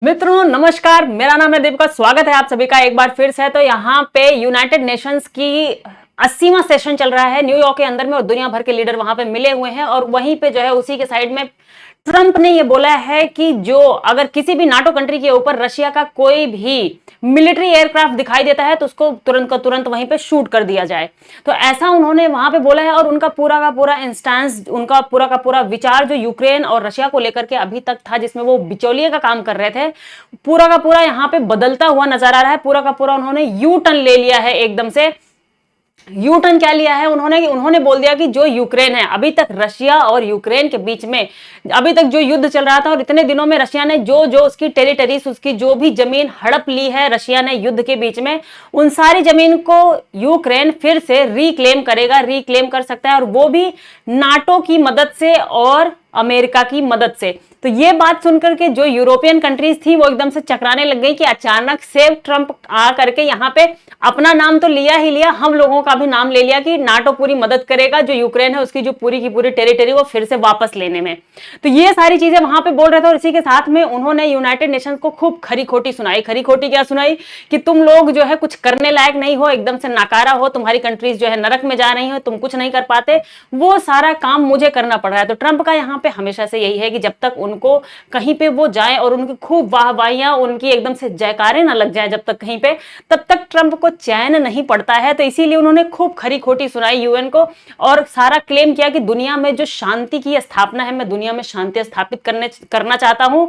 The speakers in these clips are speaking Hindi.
मित्रों नमस्कार, मेरा नाम है दीपिका। स्वागत है आप सभी का एक बार फिर से। तो यहाँ पे यूनाइटेड नेशंस की 80वां सेशन चल रहा है न्यूयॉर्क के अंदर में और दुनिया भर के लीडर वहां पे मिले हुए हैं। और वहीं पे जो है उसी के साइड में ट्रंप ने ये बोला है कि जो अगर किसी भी नाटो कंट्री के ऊपर रशिया का कोई भी मिलिट्री एयरक्राफ्ट दिखाई देता है तो उसको तुरंत का तुरंत वहीं पे शूट कर दिया जाए। तो ऐसा उन्होंने वहां पे बोला है। और उनका पूरा का पूरा इंस्टेंस, उनका पूरा का पूरा विचार जो यूक्रेन और रशिया को लेकर के अभी तक था, जिसमें वो बिचौलिए का काम कर रहे थे, पूरा का पूरा यहाँ पे बदलता हुआ नजर आ रहा है। पूरा का पूरा उन्होंने यू टर्न ले लिया है एकदम से। यू टर्न क्या लिया है उन्होंने बोल दिया कि जो यूक्रेन है, अभी तक रशिया और यूक्रेन के बीच में अभी तक जो युद्ध चल रहा था और इतने दिनों में रशिया ने जो जो उसकी टेरिटरीज, उसकी जो भी जमीन हड़प ली है रशिया ने युद्ध के बीच में, उन सारी जमीन को यूक्रेन फिर से रिक्लेम करेगा, रिक्लेम कर सकता है। और वो भी नाटो की मदद से और अमेरिका की मदद से। तो ये बात सुनकर के जो यूरोपियन कंट्रीज थी वो एकदम से चकराने लग गई कि अचानक से ट्रंप आ करके यहाँ पे अपना नाम तो लिया ही लिया, हम लोगों का भी नाम ले लिया कि नाटो पूरी मदद करेगा जो यूक्रेन है उसकी जो पूरी की पूरी टेरिटरी वो फिर से वापस लेने में। तो ये सारी चीजें वहां पे बोल रहे थे। और इसी के साथ में उन्होंने यूनाइटेड नेशंस को खूब खरी खोटी सुनाई। खरी खोटी क्या सुनाई कि तुम लोग जो है कुछ करने लायक नहीं हो, एकदम से नाकारा हो, तुम्हारी कंट्रीज जो है नरक में जा रही हो, तुम कुछ नहीं कर पाते, वो सारा काम मुझे करना पड़ रहा है। तो ट्रंप का यहाँ पे हमेशा से यही है कि जब तक उनको कहीं पे वो जाए और उनकी खूब वाहवाहियां, उनकी एकदम से जयकारे ना लग जाए जब तक कहीं पे, तब तक ट्रंप को चैन नहीं पड़ता है। तो इसीलिए उन्होंने खूब खरी खोटी सुनाई यूएन को और सारा क्लेम किया कि दुनिया में जो शांति की स्थापना है, मैं दुनिया में शांति स्थापित करना चाहता हूं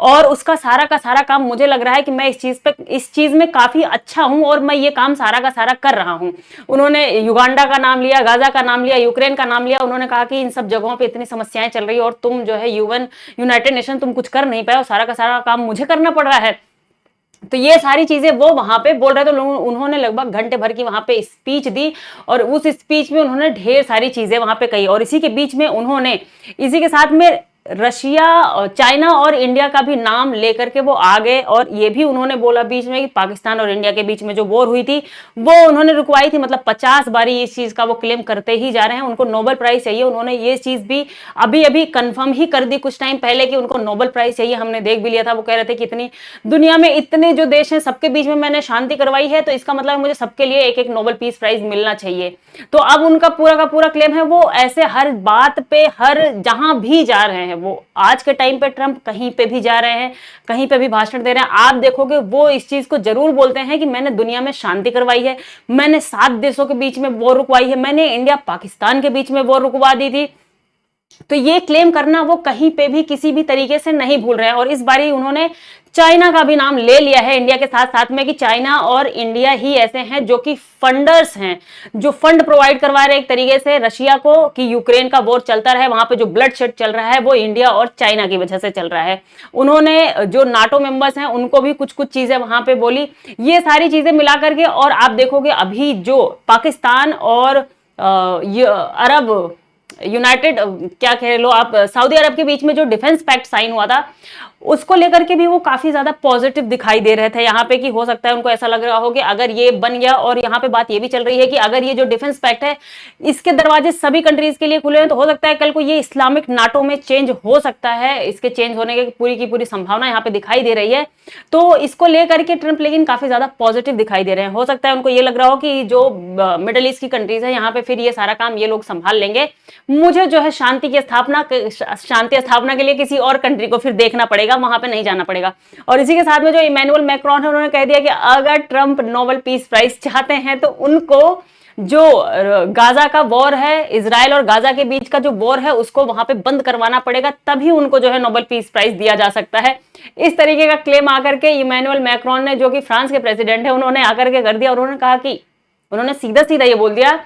और उसका सारा का सारा काम मुझे लग रहा है कि मैं इस चीज में काफी अच्छा हूं और मैं ये काम सारा का सारा कर रहा हूं। उन्होंने युगांडा का नाम लिया, गाजा का नाम लिया, यूक्रेन का नाम लिया। उन्होंने कहा कि इन सब जगहों पे इतनी समस्याएं चल रही है और तुम जो है यूनाइटेड नेशन तुम कुछ कर नहीं पाए और सारा का सारा काम मुझे करना पड़ रहा है। तो ये सारी चीजें वो वहां पे बोल रहे थे। तो उन्होंने लगभग घंटे भर की वहां पे स्पीच दी और उस स्पीच में उन्होंने ढेर सारी चीजें वहां पे कही। और इसी के बीच में उन्होंने इसी के साथ में रशिया, चाइना और इंडिया का भी नाम लेकर के वो आ गए। और ये भी उन्होंने बोला बीच में कि पाकिस्तान और इंडिया के बीच में जो वॉर हुई थी वो उन्होंने रुकवाई थी। मतलब 50 बारी इस चीज का वो क्लेम करते ही जा रहे हैं। उनको नोबेल प्राइज चाहिए। उन्होंने ये चीज भी अभी अभी कंफर्म ही कर दी कुछ टाइम पहले कि उनको नोबेल प्राइज चाहिए। हमने देख भी लिया था, वो कह रहे थे कि इतनी दुनिया में इतने जो देश हैं सबके बीच में मैंने शांति करवाई है, तो इसका मतलब मुझे सबके लिए एक एक नोबेल पीस प्राइज मिलना चाहिए। तो अब उनका पूरा का पूरा क्लेम है, वो ऐसे हर बात पे, हर जहां भी जा रहे हैं, वो आज के टाइम पे ट्रंप कहीं पे भी जा रहे हैं, कहीं पे भी भाषण दे रहे हैं, आप देखोगे वो इस चीज को जरूर बोलते हैं कि मैंने दुनिया में शांति करवाई है, मैंने 7 देशों के बीच में वॉर रुकवाई है, मैंने इंडिया पाकिस्तान के बीच में वॉर रुकवा दी थी। तो ये क्लेम करना वो कहीं पे भी किसी भी तरीके से नहीं भूल रहे हैं। और इस बारी उन्होंने चाइना का भी नाम ले लिया है इंडिया के साथ साथ में कि चाइना और इंडिया ही ऐसे हैं जो कि फंडर्स हैं, जो फंड प्रोवाइड करवा रहे हैं एक तरीके से रशिया को कि यूक्रेन का वॉर चलता रहे, वहां पे जो ब्लड शेड चल रहा है वो इंडिया और चाइना की वजह से चल रहा है। उन्होंने जो नाटो मेंबर्स हैं उनको भी कुछ कुछ चीजें वहां पे बोली। ये सारी चीजें मिला करके और आप देखोगे अभी जो पाकिस्तान और अरब यूनाइटेड क्या कह लो आप, सऊदी अरब के बीच में जो डिफेंस पैक्ट साइन हुआ था उसको लेकर के भी वो काफी ज्यादा पॉजिटिव दिखाई दे रहे थे यहाँ पे कि हो सकता है उनको ऐसा लग रहा हो कि अगर ये बन गया, और यहाँ पे बात ये भी चल रही है कि अगर ये जो डिफेंस पैक्ट है इसके दरवाजे सभी कंट्रीज के लिए खुले हैं तो हो सकता है कल को ये इस्लामिक नाटो में चेंज हो सकता है। इसके चेंज होने की पूरी संभावना यहाँ पे दिखाई दे रही है। तो इसको लेकर के ट्रंप लेकिन काफी ज्यादा पॉजिटिव दिखाई दे रहे हैं। हो सकता है उनको ये लग रहा हो कि जो मिडिल ईस्ट की कंट्रीज है यहाँ पे फिर ये सारा काम ये लोग संभाल लेंगे, मुझे जो है शांति स्थापना के लिए किसी और कंट्री को फिर देखना पड़ेगा, वहां पे नहीं जाना पड़ेगा। और इसी के साथ में जो इमैनुअल मैक्रोन है उन्होंने कह दिया कि अगर ट्रंप नोबेल पीस प्राइज चाहते हैं तो उनको जो गाजा का वॉर है, इजराइल और गाजा के बीच का जो वॉर है उसको वहां पे बंद करवाना पड़ेगा, तभी उनको जो है नोबेल पीस प्राइज दिया जा सकता है। इस तरीके का क्लेम आकर के इमैनुअल मैक्रोन ने, जो कि फ्रांस के प्रेसिडेंट है, उन्होंने आकर के कर दिया। और उन्होंने कहा कि उन्होंने सीधा सीधा ये बोल दिया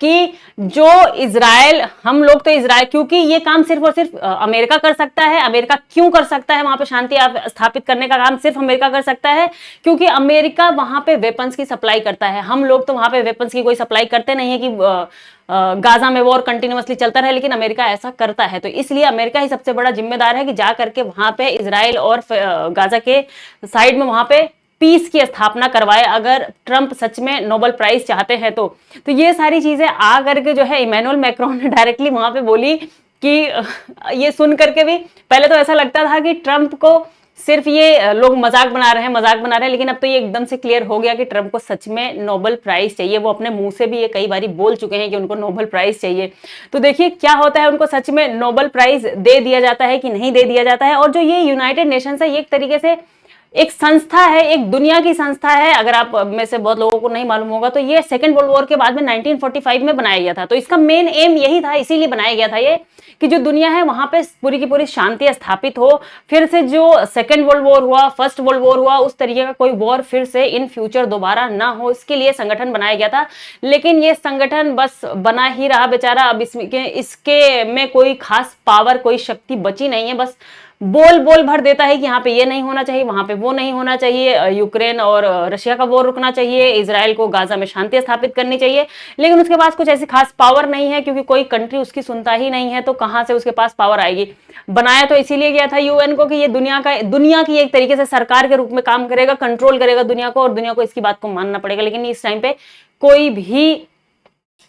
कि जो इजराइल, हम लोग तो इजराइल, क्योंकि ये काम सिर्फ और सिर्फ अमेरिका कर सकता है। अमेरिका क्यों कर सकता है? वहां पे शांति स्थापित करने का काम सिर्फ अमेरिका कर सकता है क्योंकि अमेरिका वहां पे वेपन्स की सप्लाई करता है। हम लोग तो वहां पे वेपन्स की कोई सप्लाई करते नहीं है कि गाजा में वॉर कंटिन्यूअसली चलता रहे, लेकिन अमेरिका ऐसा करता है। तो इसलिए अमेरिका ही सबसे बड़ा जिम्मेदार है कि जा करके वहां पे इजराइल और गाजा के साइड में वहां पे पीस की स्थापना करवाए, अगर ट्रंप सच में नोबेल प्राइज चाहते हैं तो। ये सारी चीजें आ करके जो है इमैनुअल मैक्रोन ने डायरेक्टली वहां पे बोली कि ये सुन करके भी पहले तो ऐसा लगता था कि ट्रंप को सिर्फ ये लोग मजाक बना रहे हैं, मजाक बना रहे हैं, लेकिन अब तो ये एकदम से क्लियर हो गया कि ट्रंप को सच में नोबेल प्राइज चाहिए। वो अपने मुंह से भी ये कई बारी बोल चुके हैं कि उनको नोबेल प्राइज चाहिए। तो देखिए क्या होता है, उनको सच में नोबेल प्राइज दे दिया जाता है कि नहीं दे दिया जाता है। और जो ये यूनाइटेड नेशंस है, ये एक तरीके से एक संस्था है, एक दुनिया की संस्था है। अगर आप में से बहुत लोगों को नहीं मालूम होगा तो ये सेकेंड वर्ल्ड वॉर के बाद में 1945 में बनाया गया था। तो इसका मेन एम यही था, इसीलिए बनाया गया था ये, कि जो दुनिया है वहां पे पूरी की पूरी शांति स्थापित हो। फिर से जो सेकेंड वर्ल्ड वॉर हुआ, फर्स्ट वर्ल्ड वॉर हुआ, उस तरीके का कोई वॉर फिर से इन फ्यूचर दोबारा ना हो, इसके लिए संगठन बनाया गया था। लेकिन ये संगठन बस बना ही रहा बेचारा। अब इसके में कोई खास पावर, कोई शक्ति बची नहीं है। बस बोल बोल भर देता है कि यहाँ पे ये नहीं होना चाहिए, वहां पे वो नहीं होना चाहिए, यूक्रेन और रशिया का वॉर रुकना चाहिए, इजराइल को गाजा में शांति स्थापित करनी चाहिए। लेकिन उसके पास कुछ ऐसी खास पावर नहीं है, क्योंकि कोई कंट्री उसकी सुनता ही नहीं है, तो कहां से उसके पास पावर आएगी। बनाया तो इसीलिए गया था यूएन को कि ये दुनिया की एक तरीके से सरकार के रूप में काम करेगा, कंट्रोल करेगा दुनिया को, और दुनिया को इसकी बात को मानना पड़ेगा। लेकिन इस टाइम पे कोई भी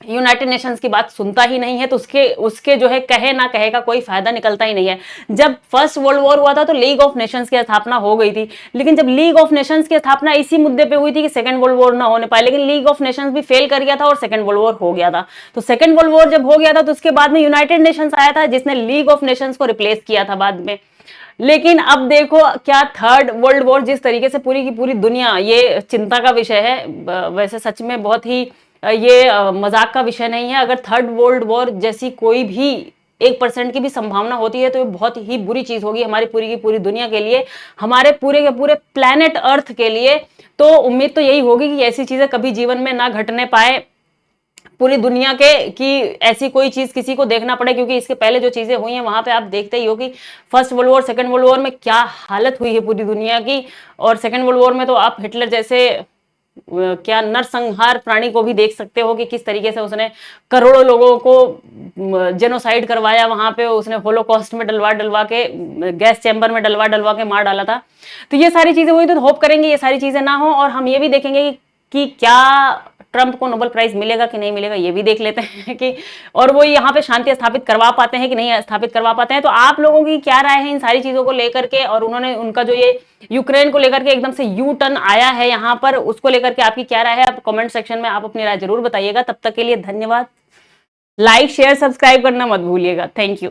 यूनाइटेड नेशंस की बात सुनता ही नहीं है, तो उसके जो है कहे ना कहे का कोई फायदा निकलता ही नहीं है। जब फर्स्ट वर्ल्ड वॉर हुआ था तो लीग ऑफ नेशंस की स्थापना हो गई थी, लेकिन जब लीग ऑफ नेशंस की स्थापना इसी मुद्दे पे हुई थी कि सेकंड वर्ल्ड वॉर ना होने पाए, लेकिन लीग ऑफ नेशंस भी फेल कर गया था और सेकंड वर्ल्ड वॉर हो गया था। तो सेकंड वर्ल्ड वॉर जब हो गया था तो उसके बाद में यूनाइटेड नेशंस आया था, जिसने लीग ऑफ नेशंस को रिप्लेस किया था बाद में। लेकिन अब देखो क्या थर्ड वर्ल्ड वॉर जिस तरीके से पूरी की पूरी दुनिया, ये चिंता का विषय है। वैसे सच में बहुत ही ये मजाक का विषय नहीं है। अगर थर्ड वर्ल्ड वॉर जैसी कोई भी 1% की भी संभावना होती है तो ये बहुत ही बुरी चीज होगी हमारी पूरी की पूरी दुनिया के लिए, हमारे पूरे के पूरे प्लेनेट अर्थ के लिए। तो उम्मीद तो यही होगी कि ऐसी चीजें कभी जीवन में ना घटने पाए पूरी दुनिया के, कि ऐसी कोई चीज किसी को देखना पड़े। क्योंकि इसके पहले जो चीजें हुई हैं वहां पे आप देखते ही हो कि first world war, second world war में क्या हालत हुई है पूरी दुनिया की। और सेकंड वर्ल्ड वॉर में तो आप हिटलर जैसे क्या नरसंहार प्राणी को भी देख सकते हो कि किस तरीके से उसने करोड़ों लोगों को जेनोसाइड करवाया। वहां पे उसने होलोकॉस्ट में डलवा डलवा के, गैस चैम्बर में डलवा डलवा के मार डाला था। तो ये सारी चीजें हुई, तो होप करेंगे ये सारी चीजें ना हो। और हम ये भी देखेंगे कि क्या ट्रंप को नोबेल प्राइज मिलेगा कि नहीं मिलेगा, ये भी देख लेते हैं कि, और वो यहाँ पे शांति स्थापित करवा पाते हैं कि नहीं स्थापित करवा पाते हैं। तो आप लोगों की क्या राय है इन सारी चीजों को लेकर के, और उनका जो ये यूक्रेन को लेकर के एकदम से यू टर्न आया है यहाँ पर, उसको लेकर के आपकी क्या राय है? आप कमेंट सेक्शन में आप अपनी राय जरूर बताइएगा। तब तक के लिए धन्यवाद। लाइक शेयर सब्सक्राइब करना मत भूलिएगा। Thank you.